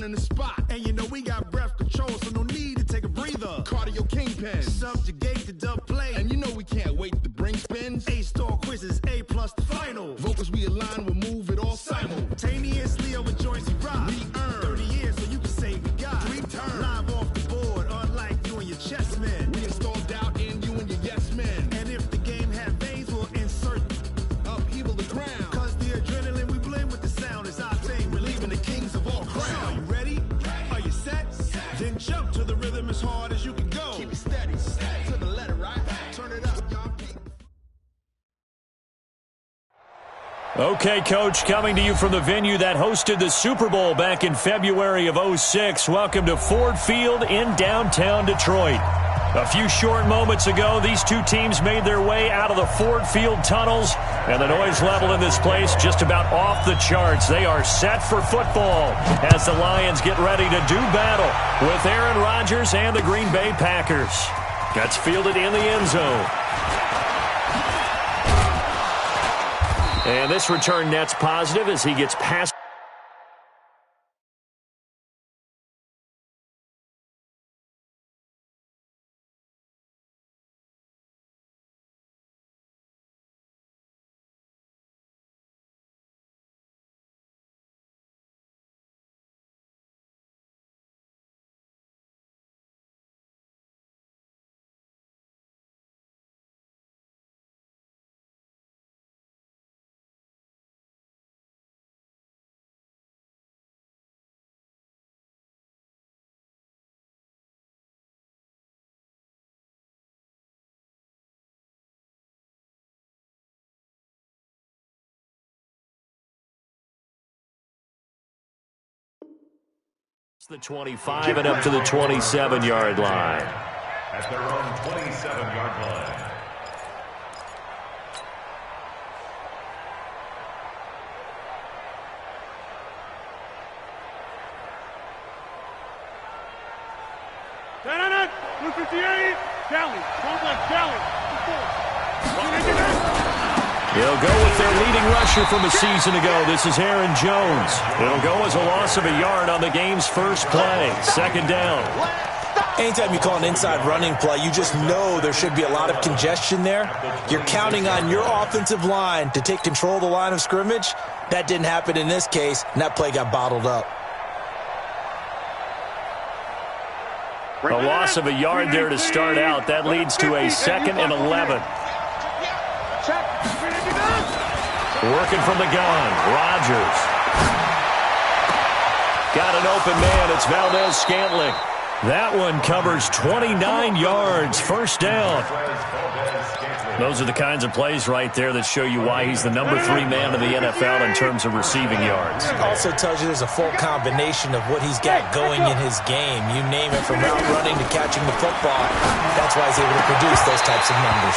in the spot. And you know we got breath control, so no need to take a breather. Cardio kingpin, subjugate the dub play. And you know we can't wait to bring spins. A-star quizzes, A+ the final. Vocals we align, we'll move it all simultaneously over joints we rock. We earn 30 years, so you can say we got 3 turns. Live off the board, unlike you and your chess men. We install doubt in you and your yes men. And if the game had veins, we'll insert upheaval the ground. Cause the adrenaline we blend with the sound is our thing. We're leaving the kings of all crowns. So are you ready? Are you set? Then jump to the rhythm as hard as you can go. Keep it steady, to the letter, right? Turn it up, y'all. Okay, Coach, coming to you from the venue that hosted the Super Bowl back in February of '06. Welcome to Ford Field in downtown Detroit. A few short moments ago, these two teams made their way out of the Ford Field tunnels, and the noise level in this place just about off the charts. They are set for football as the Lions get ready to do battle with Aaron Rodgers and the Green Bay Packers. Gets fielded in the end zone. And this return net's positive as he gets past. The 25 and up to the 27-yard line. At their own 27-yard line. Blue 58, challenge, complex challenge. They'll go with their leading rusher from a season ago. This is Aaron Jones. It'll go as a loss of a yard on the game's first play. Second down. Anytime you call an inside running play, you just know there should be a lot of congestion there. You're counting on your offensive line to take control of the line of scrimmage. That didn't happen in this case, and that play got bottled up. A loss of a yard there to start out. That leads to a 2nd and 11. Working from the gun, Rodgers. Got an open man, it's Valdez-Scantling. That one covers 29 yards, first down. Those are the kinds of plays right there that show you why he's the number 3 man in the NFL in terms of receiving yards. It also tells you there's a full combination of what he's got going in his game. You name it, from route running to catching the football. That's why he's able to produce those types of numbers.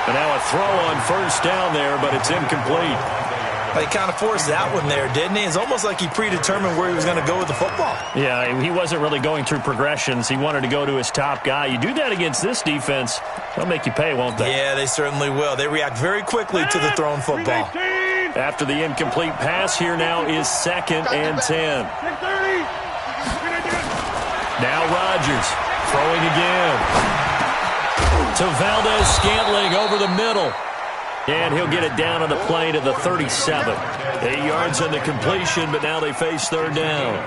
And now a throw on first down there, but it's incomplete. But he kind of forced that one there, didn't he? It's almost like he predetermined where he was going to go with the football. Yeah, he wasn't really going through progressions. He wanted to go to his top guy. You do that against this defense, they'll make you pay, won't they? Yeah, they certainly will. They react very quickly to the thrown football. After the incomplete pass, here now is 2nd and 10. Now Rodgers throwing again to Valdez-Scantling over the middle. And he'll get it down on the play to the 37. 8 yards on the completion, but now they face third down.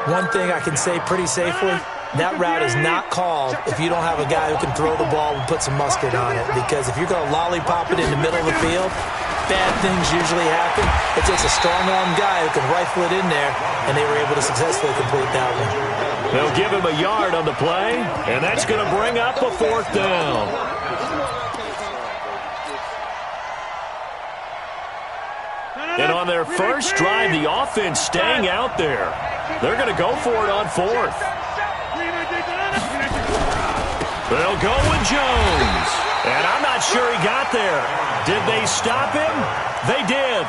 One thing I can say pretty safely, that route is not called if you don't have a guy who can throw the ball and put some mustard on it. Because if you're going to lollipop it in the middle of the field, bad things usually happen. It takes a strong-arm guy who can rifle it in there, and they were able to successfully complete that one. They'll give him a yard on the play, and that's going to bring up a 4th down. And on their first drive, the offense staying out there. They're going to go for it on 4th. They'll go with Jones. And I'm not sure he got there. Did they stop him? They did.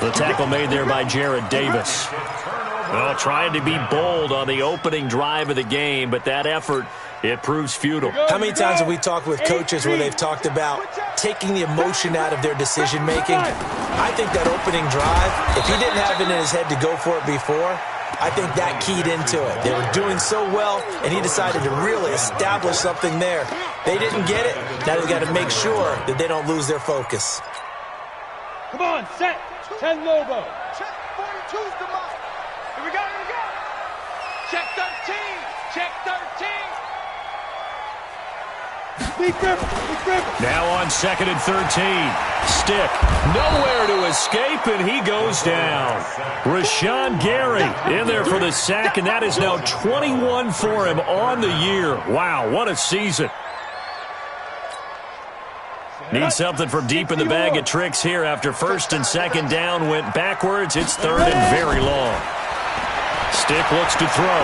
The tackle made there by Jared Davis. Well, trying to be bold on the opening drive of the game, but that effort It proves futile. How many times have we talked with coaches where they've talked about taking the emotion out of their decision-making? I think that opening drive, if he didn't have it in his head to go for it before, I think that keyed into it. They were doing so well, and he decided to really establish something there. They didn't get it. Now they've got to make sure that they don't lose their focus. Come on, set. 10 Lobo. Check 42's the mark. Here we go, here we go. Check 13. Check 13. Now on 2nd and 13. Stick. Nowhere to escape, and he goes down. Rashawn Gary in there for the sack, and that is now 21 for him on the year. Wow, what a season. Need something from deep in the bag of tricks here after 1st and 2nd down went backwards. It's 3rd and very long. Stick looks to throw.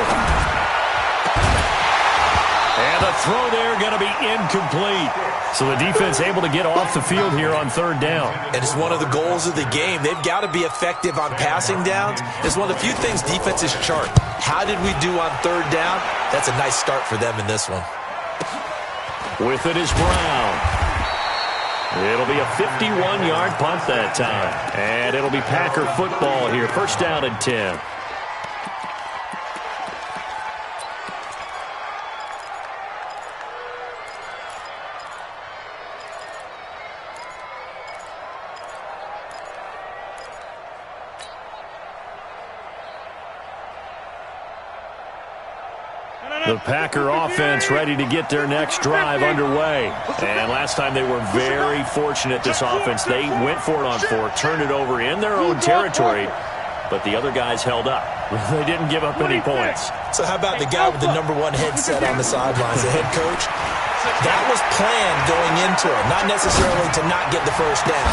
And the throw there going to be incomplete. So the defense able to get off the field here on 3rd down. And it's one of the goals of the game. They've got to be effective on passing downs. It's one of the few things defenses chart. How did we do on 3rd down? That's a nice start for them in this one. With it is Brown. It'll be a 51-yard punt that time. And it'll be Packer football here. 1st down and 10. The Packer offense ready to get their next drive underway. And last time they were very fortunate, this offense. They went for it on 4th, turned it over in their own territory, but the other guys held up. They didn't give up any points. So how about the guy with the #1 headset on the sidelines, the head coach? That was planned going into it, not necessarily to not get the 1st down.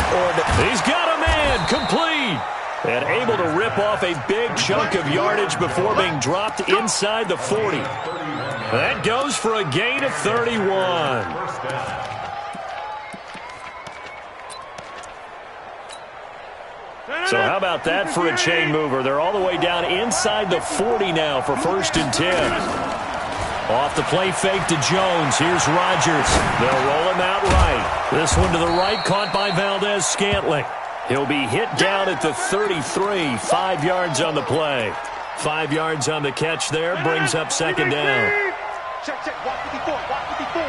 He's got a man, complete. And able to rip off a big chunk of yardage before being dropped inside the 40. That goes for a gain of 31. So how about that for a chain mover? They're all the way down inside the 40 now for 1st and 10. Off the play fake to Jones. Here's Rodgers. They'll roll him out right. This one to the right, caught by Valdez-Scantling. He'll be hit down at the 33, 5 yards on the play. 5 yards on the catch there, brings up 2nd down. Check, check. Walk 54. Walk 54.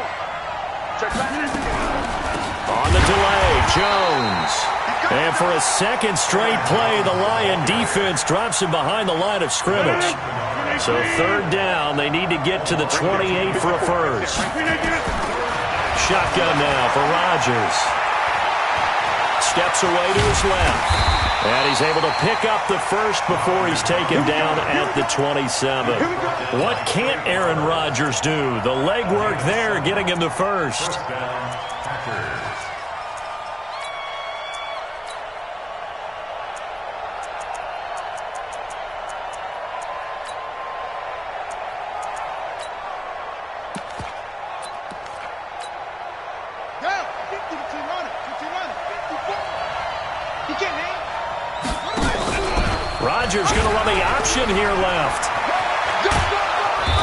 Check back. On the delay, Jones. And for a 2nd straight play, the Lion defense drops him behind the line of scrimmage. So 3rd down, they need to get to the 28 for a 1st. Shotgun now for Rodgers. Steps away to his left. And he's able to pick up the 1st before he's taken down at the 27. What can't Aaron Rodgers do? The legwork there getting him the 1st. Rodgers going to run the option here left.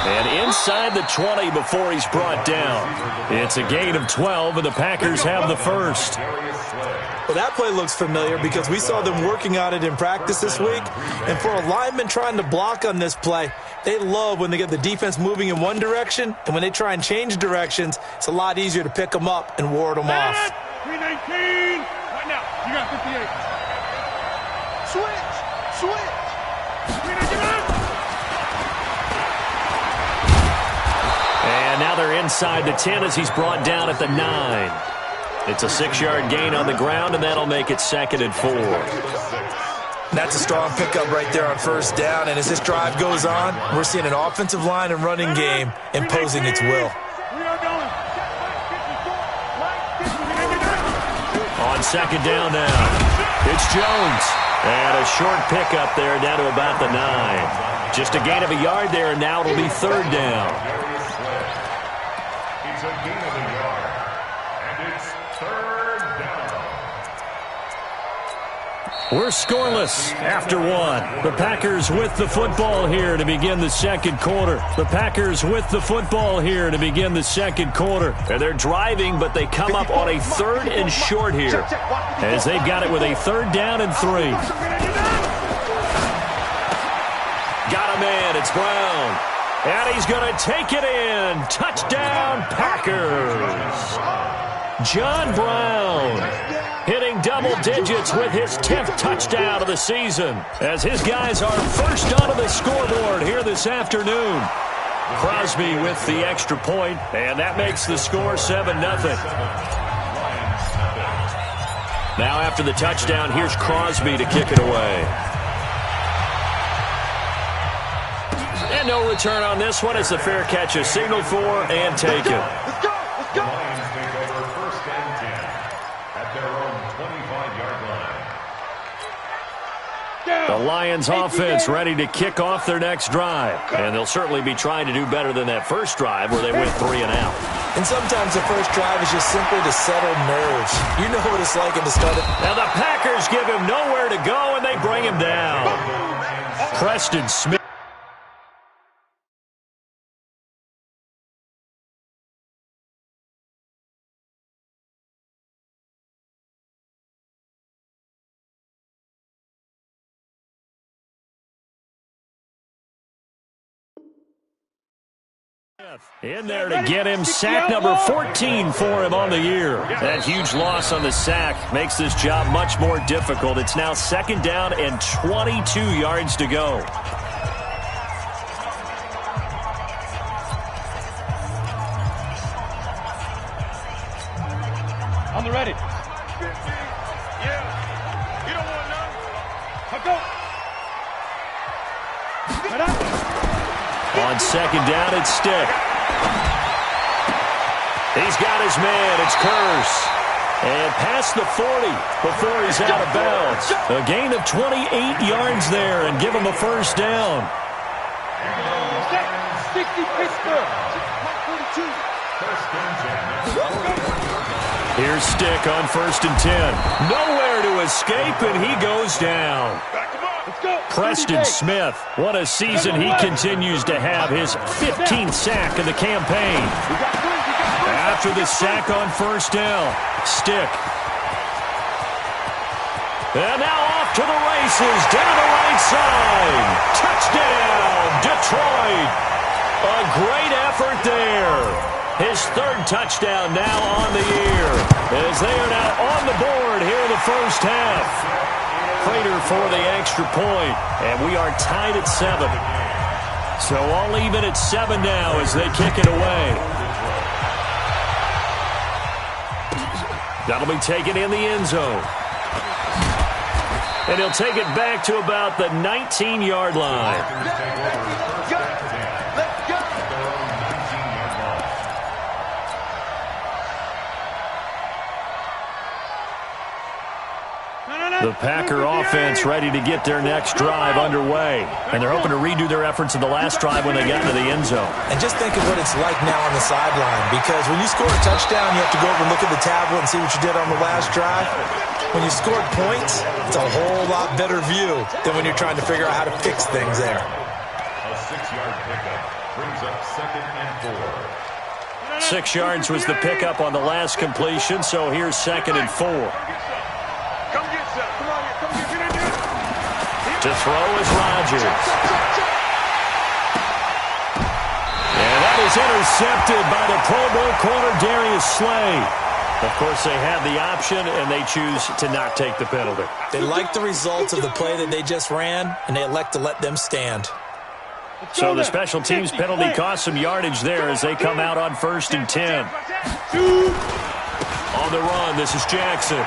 And inside the 20 before he's brought down. It's a gain of 12, and the Packers have the 1st. Well, that play looks familiar because we saw them working on it in practice this week. And for a lineman trying to block on this play, they love when they get the defense moving in one direction, and when they try and change directions, it's a lot easier to pick them up and ward them off. 319. Right now, you got 58. Switch. Switch. And now they're inside the 10 as he's brought down at the 9. It's a 6-yard gain on the ground, and that'll make it 2nd and 4. That's a strong pickup right there on 1st down, and as this drive goes on, we're seeing an offensive line and running game imposing its will. On 2nd down now, it's Jones. And a short pickup there down to about the 9. Just a gain of a yard there, and now it'll be 3rd down. It's a gain of a yard, and it's 3rd down. We're scoreless after one. The Packers with the football here to begin the second quarter. The Packers with the football here to begin the second quarter. And they're driving, but they come up on a 3rd and short here as they've got it with a 3rd down and 3. Got a man. It's Brown. And he's going to take it in. Touchdown, Packers. John Brown hitting double digits with his 10th touchdown of the season as his guys are first onto the scoreboard here this afternoon. Crosby with the extra point, and that makes the score 7-0. Now after the touchdown, here's Crosby to kick it away. And no return on this one. It's a fair catch, a signal for, and taken. Let's go. The Lions take over 1st and 10 at their own 25-yard line. The Lions offense ready to kick off their next drive. And they'll certainly be trying to do better than that first drive where they went 3 and out. And sometimes the first drive is just simply to settle nerves. You know what it's like at the start of... Now the Packers give him nowhere to go, and they bring him down. Preston Smith. In there to get him. Sack number 14 for him on the year. That huge loss on the sack makes this job much more difficult. It's now 2nd down and 22 yards to go. On the ready. Yeah. You don't want none. Let's go. On 2nd down, it's Stick. He's got his man. It's Curse. And past the 40 before he's out of bounds. A gain of 28 yards there and give him a 1st down. 60 Pittsburgh. Here's Stick on 1st and 10. Nowhere to escape, and he goes down. Let's go. Preston Smith, what a season he continues to have. His 15th sack of the campaign. After the sack on 1st down, Stick. And now off to the races, down the right side. Touchdown, Detroit. A great effort there. His 3rd touchdown now on the year, as they are now on the board here in the first half. Prater for the extra point, and we are tied at 7. So all even at 7 now as they kick it away. That'll be taken in the end zone. And he'll take it back to about the 19-yard line. The Packer offense ready to get their next drive underway. And they're hoping to redo their efforts in the last drive when they got into the end zone. And just think of what it's like now on the sideline, because when you score a touchdown, you have to go over and look at the tablet and see what you did on the last drive. When you scored points, it's a whole lot better view than when you're trying to figure out how to fix things there. A 6-yard pickup brings up 2nd and 4. 6 yards was the pickup on the last completion, so here's 2nd and 4. Come get some. Come on here. Come get in there. To throw is Rodgers. And that is intercepted by the Pro Bowl corner Darius Slay. Of course, they have the option, and they choose to not take the penalty. They like the results of the play that they just ran, and they elect to let them stand. So the special teams penalty cost some yardage there as they come out on 1st and 10. On the run, this is Jackson.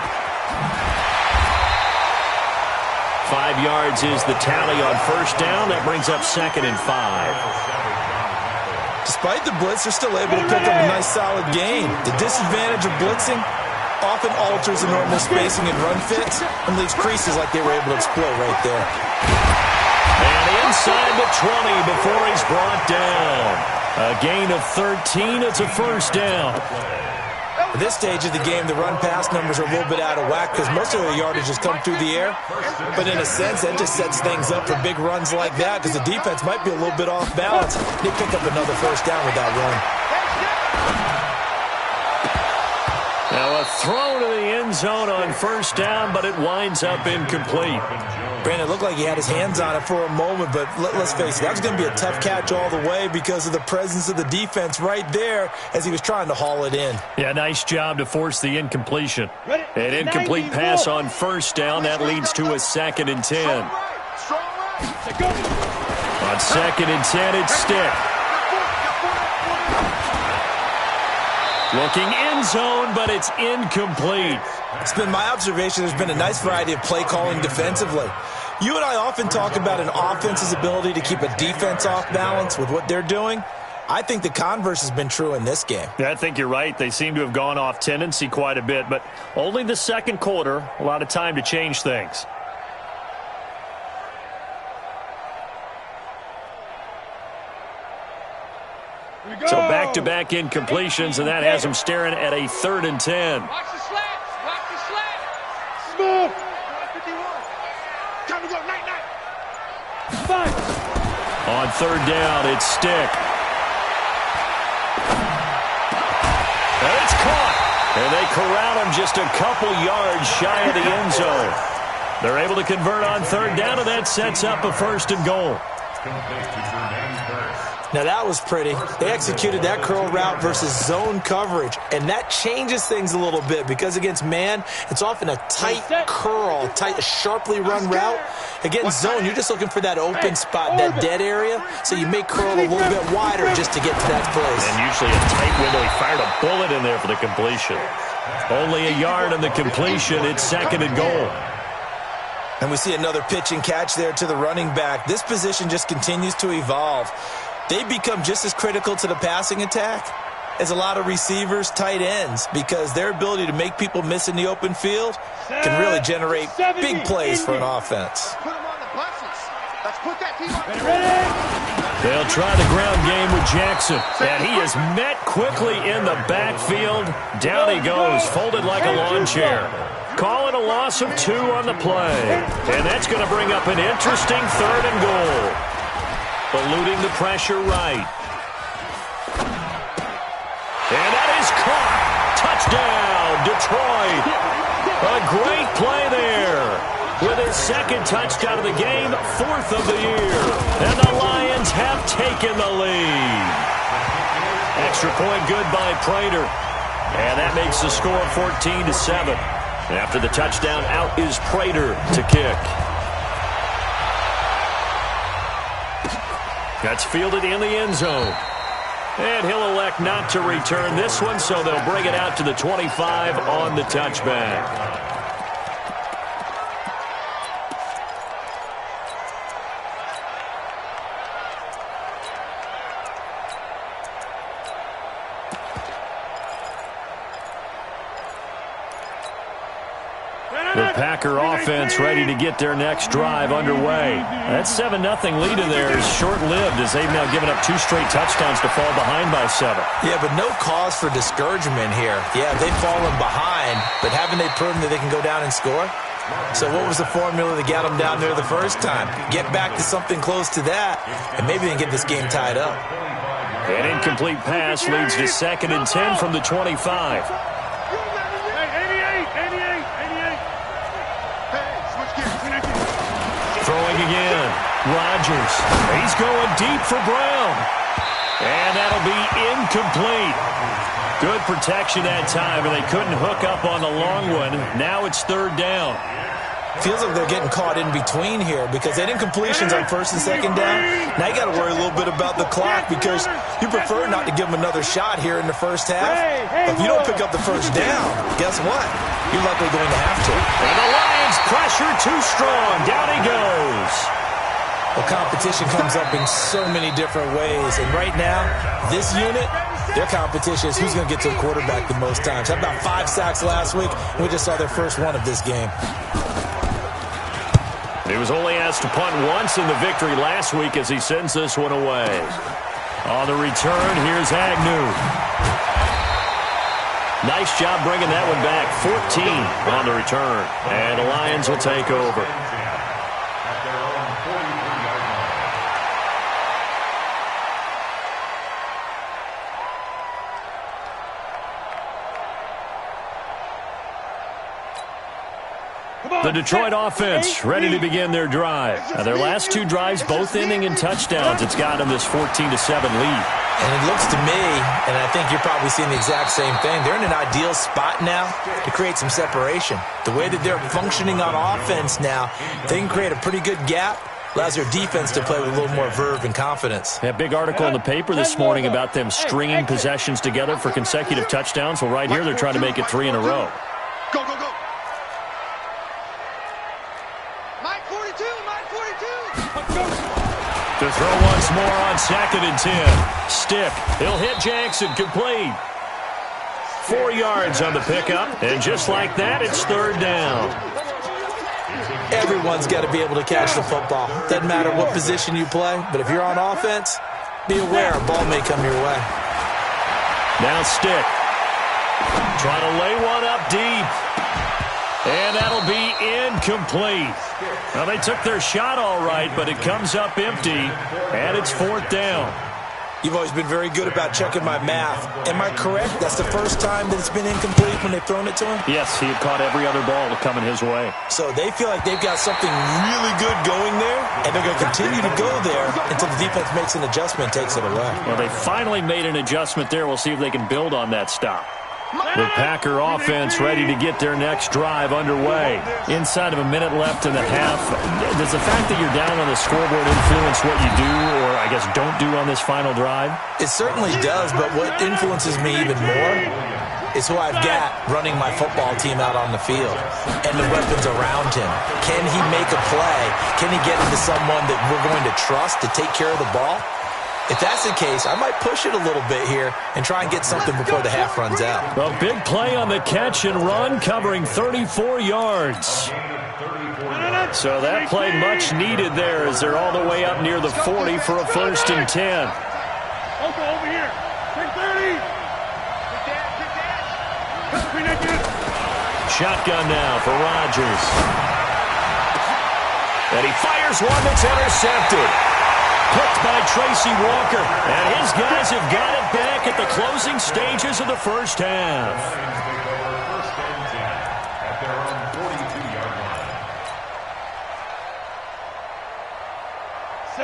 5 yards is the tally on 1st down. That brings up 2nd and 5. Despite the blitz, they're still able to pick up a nice, solid gain. The disadvantage of blitzing often alters the normal spacing and run fits and leaves creases like they were able to exploit right there. And inside the 20 before he's brought down. A gain of 13. It's a 1st down. At this stage of the game, the run-pass numbers are a little bit out of whack because most of their yardage has come through the air. But in a sense, that just sets things up for big runs like that because the defense might be a little bit off balance. They pick up another first down with that run. Now a throw to the end zone on first down, but it winds up incomplete. Brandon, it looked like he had his hands on it for a moment, but let's face it, that was going to be a tough catch all the way because of the presence of the defense right there as he was trying to haul it in. Yeah, nice job to force the incompletion. An incomplete pass on first down. That leads to a 2nd and 10. On 2nd and 10, it's Stick. Looking end zone, but it's incomplete. It's been my observation there's been a nice variety of play calling defensively. You and I often talk about an offense's ability to keep a defense off balance with what they're doing. I think the converse has been true in this game. Yeah, I think you're right. They seem to have gone off tendency quite a bit, but only the second quarter, a lot of time to change things. So back-to-back incompletions, and that has him staring at a 3rd and 10. Watch the slats. Watch the slats. Smooth. 51. Time to go. Night. On 3rd down, it's Stick. And it's caught. And they corral him just a couple yards shy of the end zone. They're able to convert on 3rd down, and that sets up a 1st and goal. Now that was pretty. They executed that curl route versus zone coverage, and that changes things a little bit because against man, it's often a tight curl, a sharply run route. Against zone, you're just looking for that open spot, that dead area, so you may curl a little bit wider just to get to that place. And usually a tight window. He fired a bullet in there for the completion. Only a yard on the completion. It's 2nd and goal. And we see another pitch and catch there to the running back. This position just continues to evolve. They become just as critical to the passing attack as a lot of receivers, tight ends, because their ability to make people miss in the open field can really generate big plays for an offense. Put them on the buses. Let's put that team on. They'll try the ground game with Jackson, and he is met quickly in the backfield. Down he goes, folded like a lawn chair. Call it a loss of 2 on the play, and that's going to bring up an interesting 3rd and goal. Eluding the pressure right. And that is caught. Touchdown, Detroit. A great play there. With his 2nd touchdown of the game, 4th of the year. And the Lions have taken the lead. Extra point good by Prater. And that makes the score 14-7. After the touchdown, out is Prater to kick. That's fielded in the end zone. And he'll elect not to return this one, so they'll bring it out to the 25 on the touchback. The Packer offense ready to get their next drive underway. That 7-0 lead in there is short-lived as they've now given up 2 straight touchdowns to fall behind by 7. Yeah, but no cause for discouragement here. Yeah, they've fallen behind, but haven't they proven that they can go down and score? So what was the formula to get them down there the first time? Get back to something close to that, and maybe they can get this game tied up. An incomplete pass leads to 2nd and 10 from the 25. Throwing again. Rodgers. He's going deep for Brown. And that'll be incomplete. Good protection that time, and they couldn't hook up on the long one. Now it's 3rd down. Feels like they're getting caught in between here because they had incompletions on 1st and 2nd down. Now you got to worry a little bit about the clock because you prefer not to give them another shot here in the first half. But if you don't pick up the first down, guess what? You're likely going to have to. And the Lions pressure too strong. Down he goes. Well, competition comes up in so many different ways. And right now, this unit, their competition is who's going to get to the quarterback the most times. Had about 5 sacks last week. We just saw their first one of this game. He was only asked to punt once in the victory last week as he sends this one away. On the return, here's Agnew. Nice job bringing that one back. 14 on the return. And the Lions will take over. At their own 43-yard line. The Detroit offense ready to begin their drive. Now, their last two drives, both ending in touchdowns. It's got them this 14-7 lead. And it looks to me, and I think you're probably seeing the exact same thing, they're in an ideal spot now to create some separation. The way that they're functioning on offense now, they can create a pretty good gap. Allows their defense to play with a little more verve and confidence. That big article in the paper this morning about them stringing possessions together for consecutive touchdowns. Well, right here, they're trying to make it 3 in a row. Go, go, go. Mike 42, Mike 42. To throw once more on 2nd and 10. Stick. He'll hit Jackson. Complete. 4 yards on the pickup. And just like that, it's 3rd down. Everyone's got to be able to catch the football. Doesn't matter what position you play, but if you're on offense, be aware a ball may come your way. Now Stick. Trying to lay one up deep. And that'll be incomplete. Well, they took their shot all right, but it comes up empty, and it's 4th down. You've always been very good about checking my math. Am I correct? That's the first time that it's been incomplete when they've thrown it to him? Yes, he had caught every other ball coming his way. So they feel like they've got something really good going there, and they're going to continue to go there until the defense makes an adjustment and takes it away. Well, they finally made an adjustment there. We'll see if they can build on that stop. The Packer offense ready to get their next drive underway. Inside of a minute left in the half. Does the fact that you're down on the scoreboard influence what you do, or I guess don't do on this final drive? It certainly does, but what influences me even more is who I've got running my football team out on the field and the weapons around him. Can he make a play? Can he get into someone that we're going to trust to take care of the ball? If that's the case, I might push it a little bit here and try and get something before the half runs out. Well, big play on the catch and run, covering 34 yards. So that play much needed there as they're all the way up near the 40 for a 1st and 10. Uncle, over here. 10-30. Shotgun now for Rodgers. And he fires one that's intercepted. Picked by Tracy Walker. And his guys have got it back at the closing stages of the first half. At their own 42-yard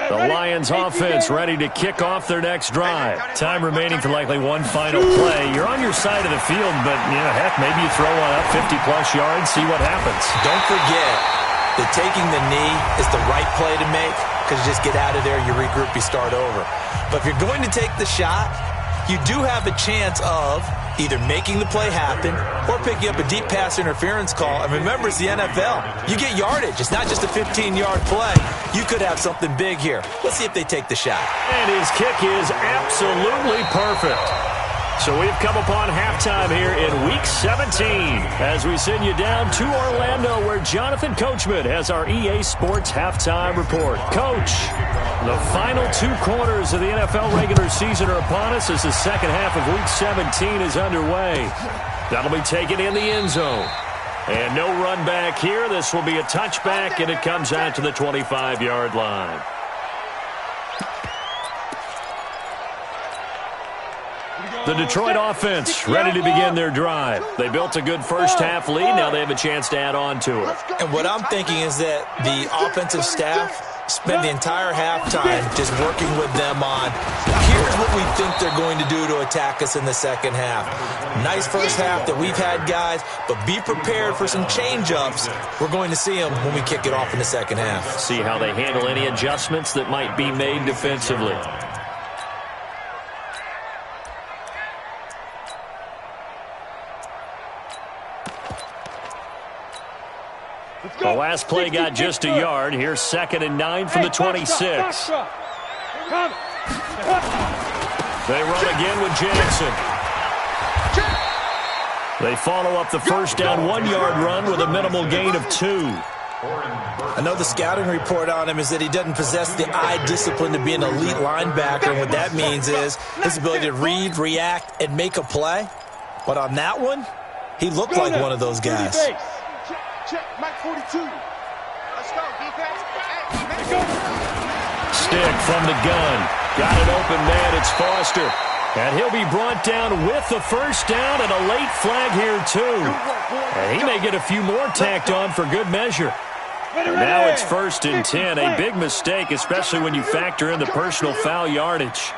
line. The Lions offense ready to kick off their next drive. Time remaining for likely one final play. You're on your side of the field, but, heck, maybe you throw one up 50-plus yards, see what happens. Don't forget that taking the knee is the right play to make, because you just get out of there, you regroup, you start over. But if you're going to take the shot, you do have a chance of either making the play happen or picking up a deep pass interference call. And remember, it's the NFL. You get yardage. It's not just a 15-yard play. You could have something big here. Let's see if they take the shot. And his kick is absolutely perfect. So we've come upon halftime here in Week 17 as we send you down to Orlando where Jonathan Coachman has our EA Sports Halftime Report. Coach, the final 2 quarters of the NFL regular season are upon us as the second half of Week 17 is underway. That'll be taken in the end zone. And no run back here. This will be a touchback, and it comes out to the 25-yard line. The Detroit offense ready to begin their drive. They built a good first half lead. Now they have a chance to add on to it. And what I'm thinking is that the offensive staff spent the entire halftime just working with them on, here's what we think they're going to do to attack us in the second half. Nice first half that we've had, guys, but be prepared for some change-ups. We're going to see them when we kick it off in the second half. See how they handle any adjustments that might be made defensively. The last play got just a yard. Here's 2nd and 9 from the 26. They run again with Jackson. They follow up the first down 1-yard run with a minimal gain of 2. I know the scouting report on him is that he doesn't possess the eye discipline to be an elite linebacker. And what that means is his ability to read, react, and make a play. But on that one, he looked like one of those guys. Check, Mike 42. Let's go, defense. Stick from the gun. Got an open man. It's Foster. And he'll be brought down with the first down and a late flag here, too. And he may get a few more tacked on for good measure. And now it's 1st and 10. A big mistake, especially when you factor in the personal foul yardage.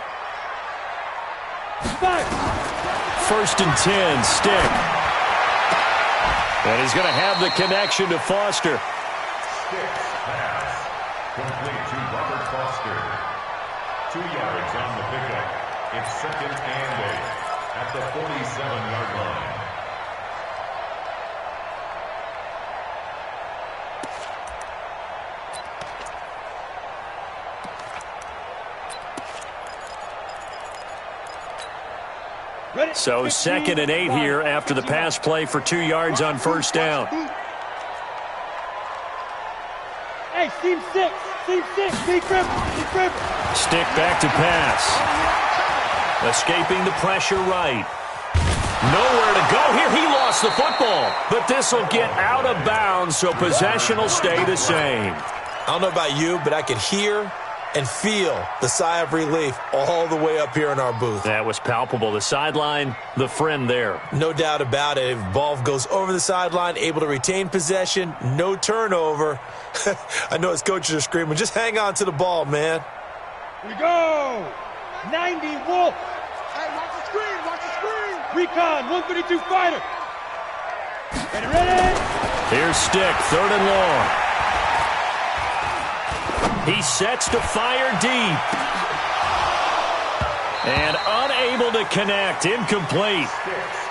1st and 10, Stick. And he's going to have the connection to Foster. Stick's pass. Complete to Robert Foster. 2 yards on the pickup. It's 2nd and 8 at the 47-yard line. So 2nd and 8 here after the pass play for 2 yards on first down. Hey, team 6, big grip. Stick back to pass. Escaping the pressure right. Nowhere to go here. He lost the football. But this will get out of bounds, so possession will stay the same. I don't know about you, but I could hear and feel the sigh of relief all the way up here in our booth. That was palpable. The sideline, the friend there. No doubt about it. If ball goes over the sideline, able to retain possession, no turnover. I know his coaches are screaming, just hang on to the ball, man. We go. 90 Wolf. Hey, watch the screen. Recon, 132 fighter. Ready? Here's Stick, 3rd and long. He sets to fire deep. And unable to connect. Incomplete.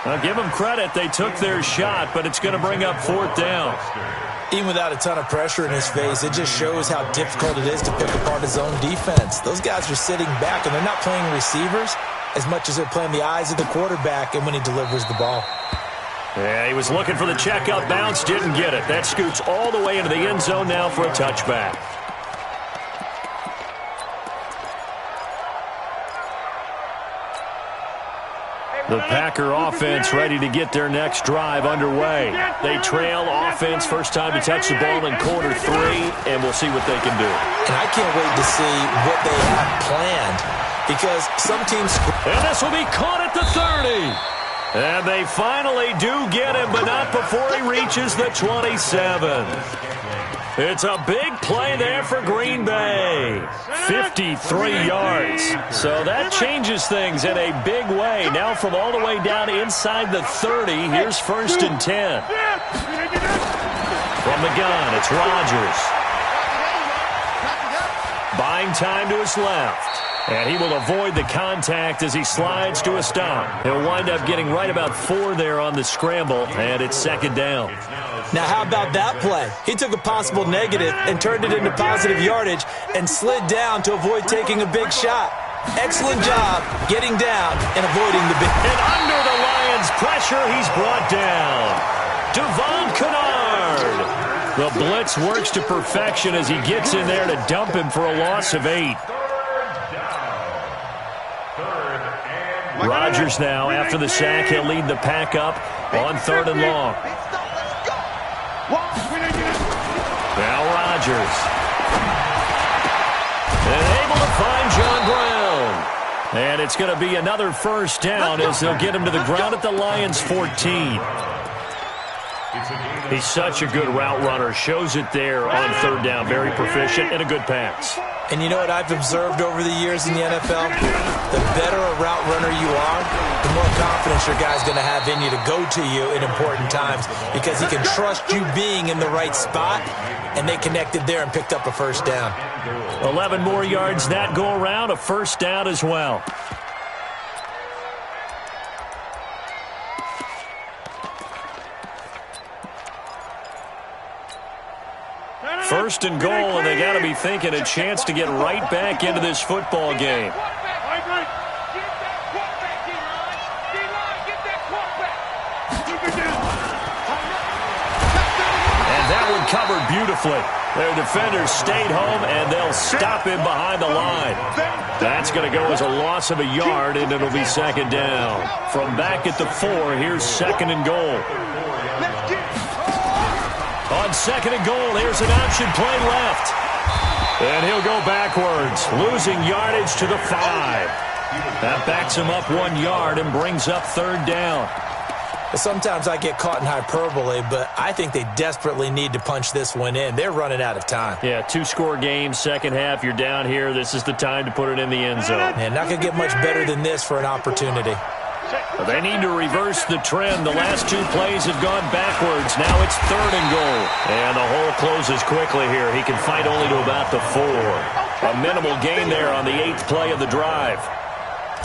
I'll give him credit. They took their shot, but it's going to bring up 4th down. Even without a ton of pressure in his face, it just shows how difficult it is to pick apart his own defense. Those guys are sitting back, and they're not playing receivers as much as they're playing the eyes of the quarterback and when he delivers the ball. Yeah, he was looking for the checkout bounce, didn't get it. That scoots all the way into the end zone now for a touchback. The Packer offense ready to get their next drive underway. They trail offense, first time to touch the ball in quarter 3, and we'll see what they can do. And I can't wait to see what they have planned, because some teams... And this will be caught at the 30. And they finally do get him, but not before he reaches the 27. It's a big play there for Green Bay. 53 yards. So that changes things in a big way. Now from all the way down inside the 30, here's 1st and 10. From the gun, it's Rodgers. Buying time to his left. And he will avoid the contact as he slides to a stop. He'll wind up getting right about 4 there on the scramble, and it's 2nd down. Now, how about that play? He took a possible negative and turned it into positive yardage and slid down to avoid taking a big shot. Excellent job getting down and avoiding the big... And under the Lions' pressure, he's brought down. Devon Kennard. The blitz works to perfection as he gets in there to dump him for a loss of 8. Rodgers now, after the sack, he'll lead the pack up on 3rd and long. Now Rodgers. And able to find John Brown. And it's going to be another first down as they'll get him to the ground at the Lions' 14. He's such a good route runner. Shows it there on 3rd down. Very proficient and a good pass. And you know what I've observed over the years in the NFL? The better a route runner you are, the more confidence your guy's going to have in you to go to you in important times, because he can trust you being in the right spot, and they connected there and picked up a first down. 11 more yards that go around, a first down as well. First and goal, and they got to be thinking a chance to get right back into this football game. And that one covered beautifully. Their defenders stayed home, and they'll stop him behind the line. That's going to go as a loss of a yard, and it'll be second down. From back at the 4, here's second and goal. On second and goal, here's an option play left. And he'll go backwards, losing yardage to the 5. That backs him up 1 yard and brings up third down. Sometimes I get caught in hyperbole, but I think they desperately need to punch this one in. They're running out of time. Yeah, 2-score game, second half. You're down here. This is the time to put it in the end zone. And not going to get much better than this for an opportunity. They need to reverse the trend. The last 2 plays have gone backwards. Now it's third and goal. And the hole closes quickly here. He can fight only to about the 4. A minimal gain there on the 8th play of the drive.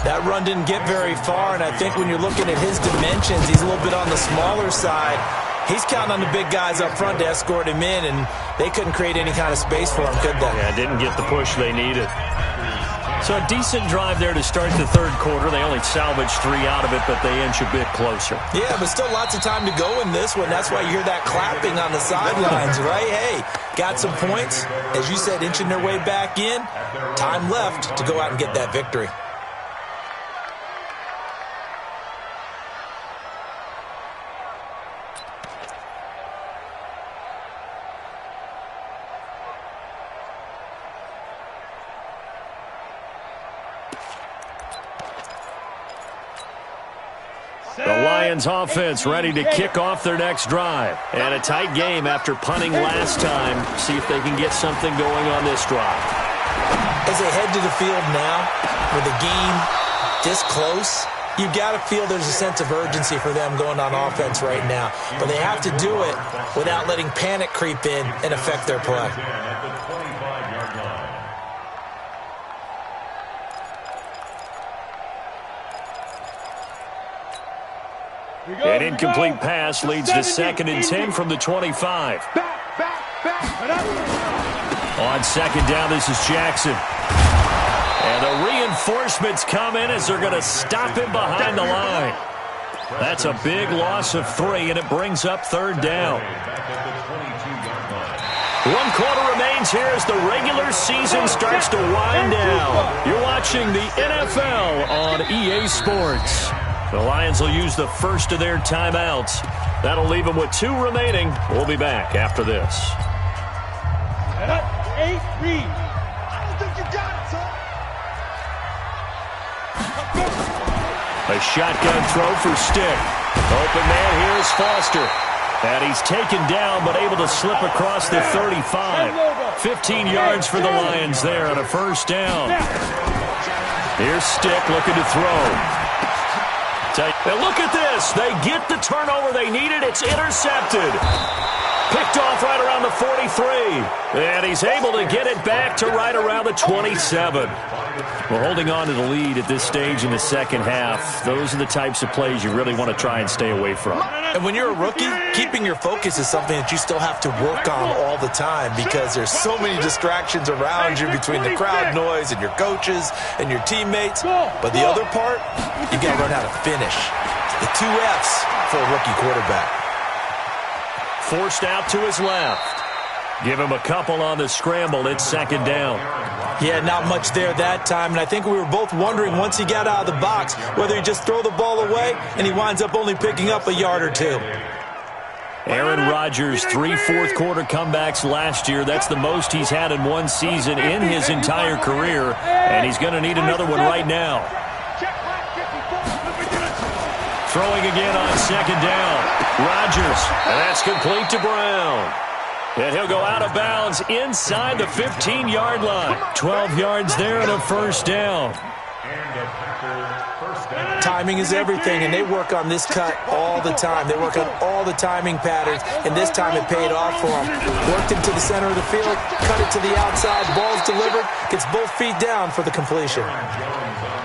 That run didn't get very far, and I think when you're looking at his dimensions, he's a little bit on the smaller side. He's counting on the big guys up front to escort him in, and they couldn't create any kind of space for him, could they? Yeah, didn't get the push they needed. So a decent drive there to start the third quarter. They only salvaged 3 out of it, but they inch a bit closer. Yeah, but still lots of time to go in this one. That's why you hear that clapping on the sidelines, right? Hey, got some points. As you said, inching their way back in. Time left to go out and get that victory. The Lions offense ready to kick off their next drive. And a tight game after punting last time. See if they can get something going on this drive. As they head to the field now, with the game this close, you've got to feel there's a sense of urgency for them going on offense right now. But they have to do it without letting panic creep in and affect their play. An incomplete pass leads to second and 10 from the 25. On second down, this is Jackson. And the reinforcements come in as they're going to stop him behind the line. That's a big loss of 3, and it brings up third down. 1 quarter remains here as the regular season starts to wind down. You're watching the NFL on EA Sports. The Lions will use the first of their timeouts. That'll leave them with 2 remaining. We'll be back after this. Set up, 8, read. I don't think you got it, son. A shotgun throw for Stick. Open man here is Foster. And he's taken down but able to slip across the 35. 15 yards for the Lions there on a first down. Here's Stick looking to throw. And look at this. They get the turnover they needed. It's intercepted. Picked off right around the 43. And he's able to get it back to right around the 27. We're holding on to the lead at this stage in the second half. Those are the types of plays you really want to try and stay away from. And when you're a rookie, keeping your focus is something that you still have to work on all the time because there's so many distractions around you between the crowd noise and your coaches and your teammates. But the other part, you got to learn how to finish. The 2 F's for a rookie quarterback. Forced out to his left. Give him a couple on the scramble. It's second down. Yeah, not much there that time, and I think we were both wondering once he got out of the box whether he'd just throw the ball away, and he winds up only picking up a yard or 2. Aaron Rodgers, 3 fourth-quarter comebacks last year. That's the most he's had in one season in his entire career, and he's going to need another one right now. Throwing again on second down. Rodgers, and that's complete to Brown. And he'll go out of bounds inside the 15-yard line. 12 yards there and a first down. Timing is everything, and they work on this cut all the time. They work on all the timing patterns, and this time it paid off for them. Worked into the center of the field, cut it to the outside, ball's delivered, gets both feet down for the completion.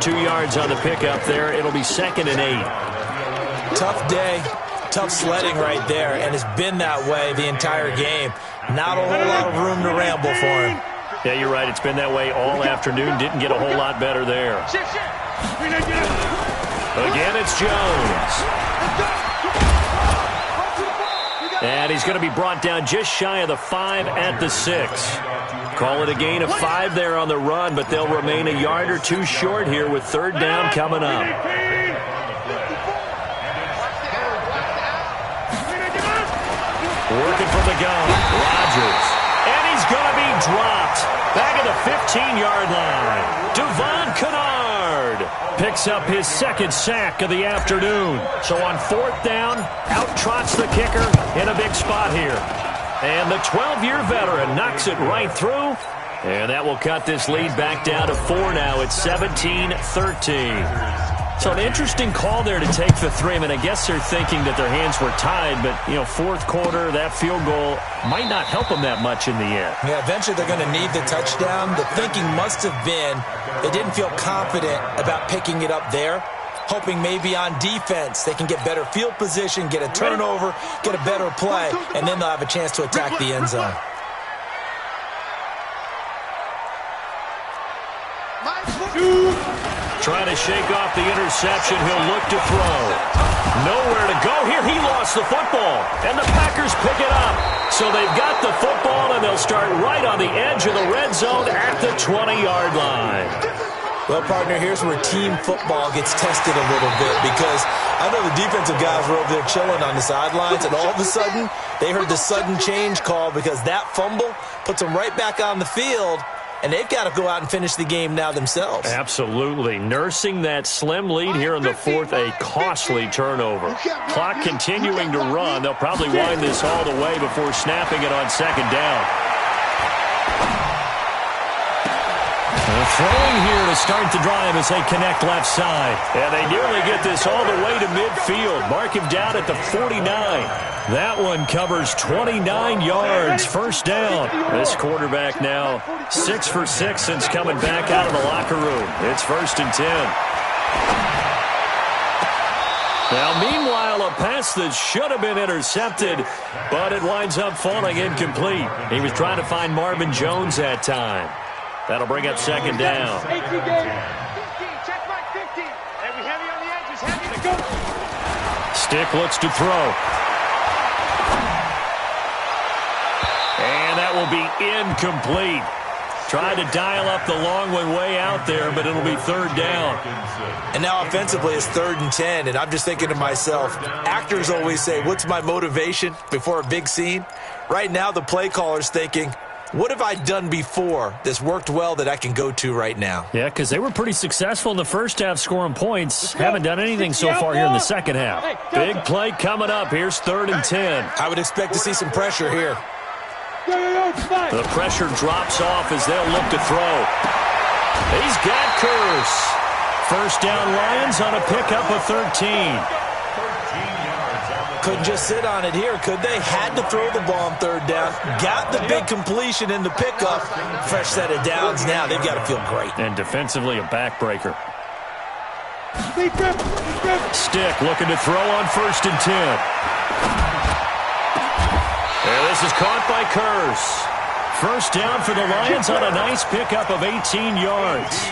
2 yards on the pickup there. It'll be second and 8. Tough day. Tough sledding right there, and it's been that way the entire game. Not a whole lot of room to ramble for him. Yeah, you're right. It's been that way all afternoon. Didn't get a whole lot better there. Again, it's Jones. And he's going to be brought down just shy of the 5 at the 6. Call it a gain of 5 there on the run, but they'll remain a yard or two short here with third down coming up. Working from the gun, Rodgers. And he's going to be dropped. Back at the 15-yard line. Devon Kennard picks up his second sack of the afternoon. So on fourth down, out trots the kicker in a big spot here. And the 12-year veteran knocks it right through. And that will cut this lead back down to 4 now. It's 17-13. So an interesting call there to take the 3. I mean, I guess they're thinking that their hands were tied, but, you know, fourth quarter, that field goal might not help them that much in the end. Yeah, eventually they're going to need the touchdown. The thinking must have been they didn't feel confident about picking it up there, hoping maybe on defense they can get better field position, get a turnover, get a better play, and then they'll have a chance to attack the end zone. Trying to shake off the interception. He'll look to throw. Nowhere to go here. He lost the football. And the Packers pick it up. So they've got the football, and they'll start right on the edge of the red zone at the 20-yard line. Well, partner, here's where team football gets tested a little bit, because I know the defensive guys were over there chilling on the sidelines, and all of a sudden they heard the sudden change call because that fumble puts them right back on the field. And they've got to go out and finish the game now themselves. Absolutely. Nursing that slim lead here in the fourth, a costly turnover. Clock continuing to run. They'll probably wind this all the way before snapping it on second down. Throwing here to start the drive as they connect left side. And they nearly get this all the way to midfield. Mark him down at the 49. That one covers 29 yards. First down. This quarterback now 6 for 6 since coming back out of the locker room. It's 1st and 10. Now, meanwhile, a pass that should have been intercepted, but it winds up falling incomplete. He was trying to find Marvin Jones that time. That'll bring up second down. 18 game. 15, check back 15. And we heavy on the edges, heavy to go. Stick looks to throw. And that will be incomplete. Tried to dial up the long one way out there, but it'll be third down. And now offensively it's 3rd and 10, and I'm just thinking to myself, actors always say, what's my motivation before a big scene? Right now the play caller's thinking, what have I done before that's worked well that I can go to right now? Yeah, because they were pretty successful in the first half scoring points. Haven't done anything so far here in the second half. Big play coming up. Here's 3rd and 10. I would expect to see some pressure here. The pressure drops off as they'll look to throw. He's got Curse. First down Lions on a pickup of 13. Couldn't just sit on it here, could they? Had to throw the ball on 3rd down. Got the big completion in the pickup. Fresh set of downs now. They've got to feel great. And defensively, a backbreaker. Stick looking to throw on 1st and 10. And this is caught by Curse. First down for the Lions on a nice pickup of 18 yards.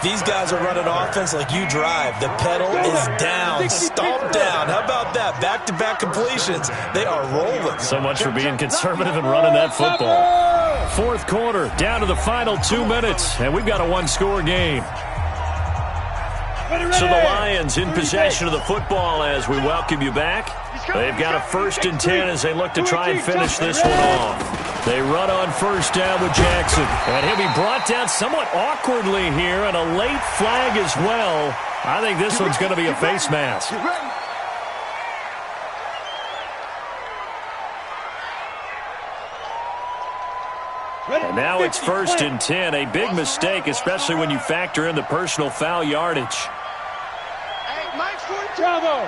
These guys are running offense like you drive. The pedal is down, stomped down. How about that? Back-to-back completions. They are rolling. So much for being conservative and running that football. Fourth quarter, down to the final 2 minutes, and we've got a one-score game. So the Lions in possession of the football as we welcome you back. They've got a 1st and 10 as they look to try and finish this one off. They run on first down with Jackson. And he'll be brought down somewhat awkwardly here, and a late flag as well. I think this one's going to be a face mask. And now it's 1st and 10. A big mistake, especially when you factor in the personal foul yardage. Bravo.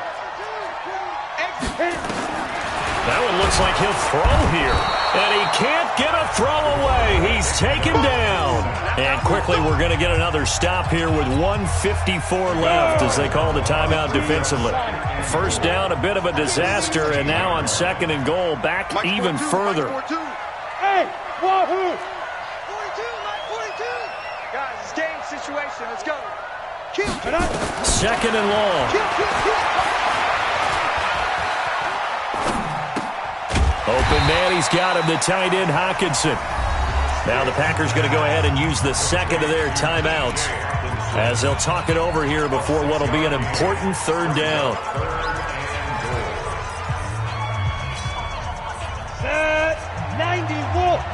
That one looks like he'll throw here. And he can't get a throw away. He's taken down. And quickly we're going to get another stop here with 1:54 left as they call the timeout defensively. First down, a bit of a disaster. And now on 2nd and goal, back even further. Hey, wahoo! 42, Mike 42. Guys, it's game situation. Let's go. Kill. 2nd and long. Kill. Open man, he's got him, the tight end, Hockenson. Now the Packers going to go ahead and use the second of their timeouts as they'll talk it over here before what will be an important third down. Set 90, Wolf.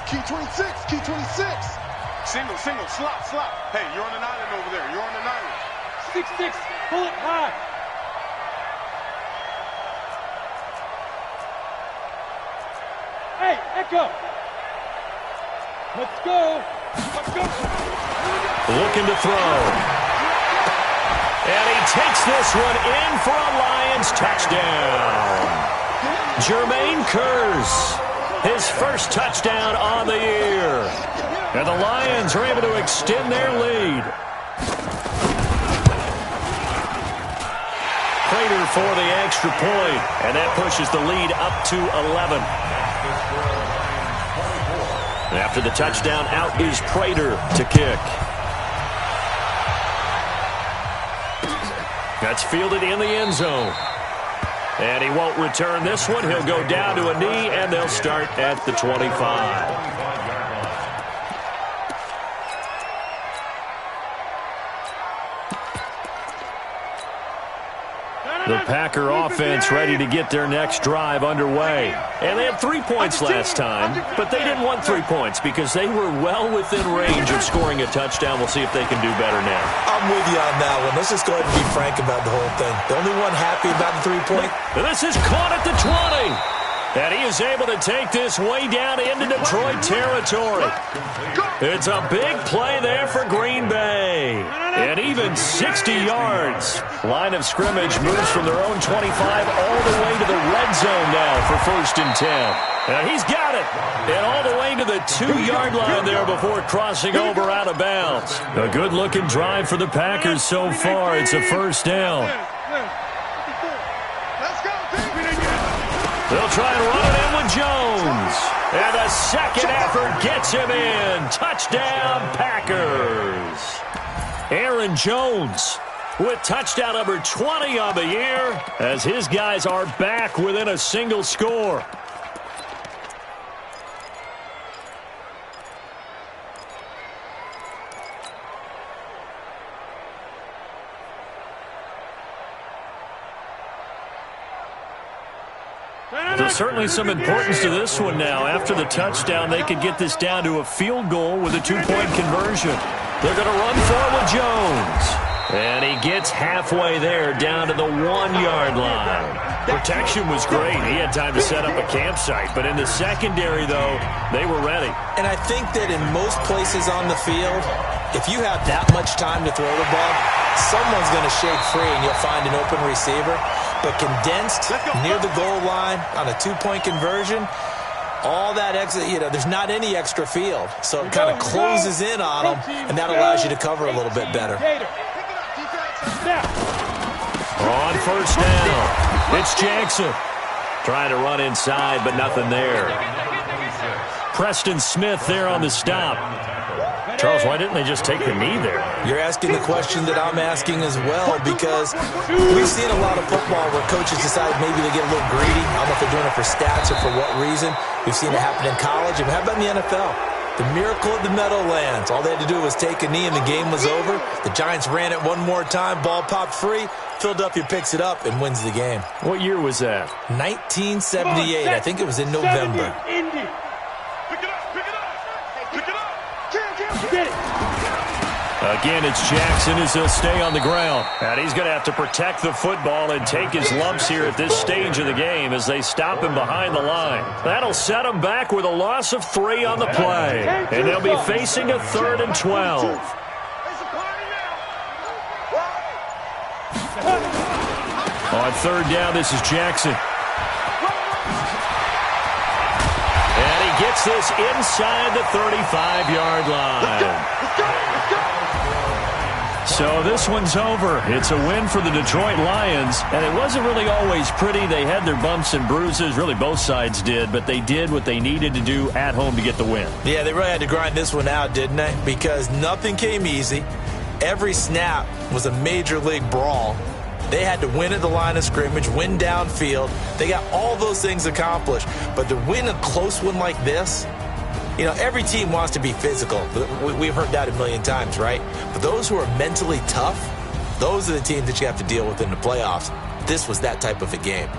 Key 26, key 26. Single, slot. Hey, you're on an island over there. You're on an island. 6-6, pull it high. Hey, Echo. Let's go. Looking to throw. And he takes this one in for a Lions touchdown. Jermaine Kearse, his first touchdown on the year. And the Lions are able to extend their lead. Prater for the extra point, and that pushes the lead up to 11. And after the touchdown, out is Prater to kick. That's fielded in the end zone. And he won't return this one. He'll go down to a knee, and they'll start at the 25. The Packer offense ready to get their next drive underway. And they had 3 points last time, but they didn't want 3 points because they were well within range of scoring a touchdown. We'll see if they can do better now. I'm with you on that one. Let's just go ahead and be frank about the whole thing. The only one happy about the 3-point. This is caught at the 20. And he is able to take this way down into Detroit territory. It's a big play there for Green Bay. And even 60 yards. Line of scrimmage moves from their own 25 all the way to the red zone now for 1st and 10. And he's got it. And all the way to the 2-yard line there before crossing over out of bounds. A good-looking drive for the Packers so far. It's a 1st down. They'll try and run it in with Jones. And the second effort gets him in. Touchdown, Packers. Aaron Jones with touchdown number 20 on the year as his guys are back within a single score. There's certainly some importance to this one now. After the touchdown, they could get this down to a field goal with a 2-point conversion. They're going to run for it with Jones. And he gets halfway there down to the 1-yard line. Protection was great. He had time to set up a campsite. But in the secondary, though, they were ready. And I think that in most places on the field, if you have that much time to throw the ball, someone's going to shake free and you'll find an open receiver. But condensed near the goal line on a 2-point conversion, all that extra, there's not any extra field. So it kind of closes in on them, and that allows you to cover a little bit better. On 1st down, it's Jackson. Trying to run inside, but nothing there. Preston Smith there on the stop. Charles, why didn't they just take the knee there? You're asking the question that I'm asking as well, because we've seen a lot of football where coaches decide maybe they get a little greedy. I don't know if they're doing it for stats or for what reason. We've seen it happen in college. And how about in the NFL? The miracle of the Meadowlands. All they had to do was take a knee and the game was over. The Giants ran it one more time. Ball popped free. Philadelphia picks it up and wins the game. What year was that? 1978. I think it was in November. Again, it's Jackson as he'll stay on the ground. And he's going to have to protect the football and take his lumps here at this stage of the game as they stop him behind the line. That'll set him back with a loss of 3 on the play. And they'll be facing a 3rd and 12. On 3rd down, this is Jackson. And he gets this inside the 35-yard line. So this one's over. It's a win for the Detroit Lions, and it wasn't really always pretty. They had their bumps and bruises. Really, both sides did, but they did what they needed to do at home to get the win. Yeah, they really had to grind this one out, didn't they? Because nothing came easy. Every snap was a major league brawl. They had to win at the line of scrimmage, win downfield. They got all those things accomplished. But to win a close one like this, you know, every team wants to be physical. We've heard that a million times, right? But those who are mentally tough, those are the teams that you have to deal with in the playoffs. This was that type of a game.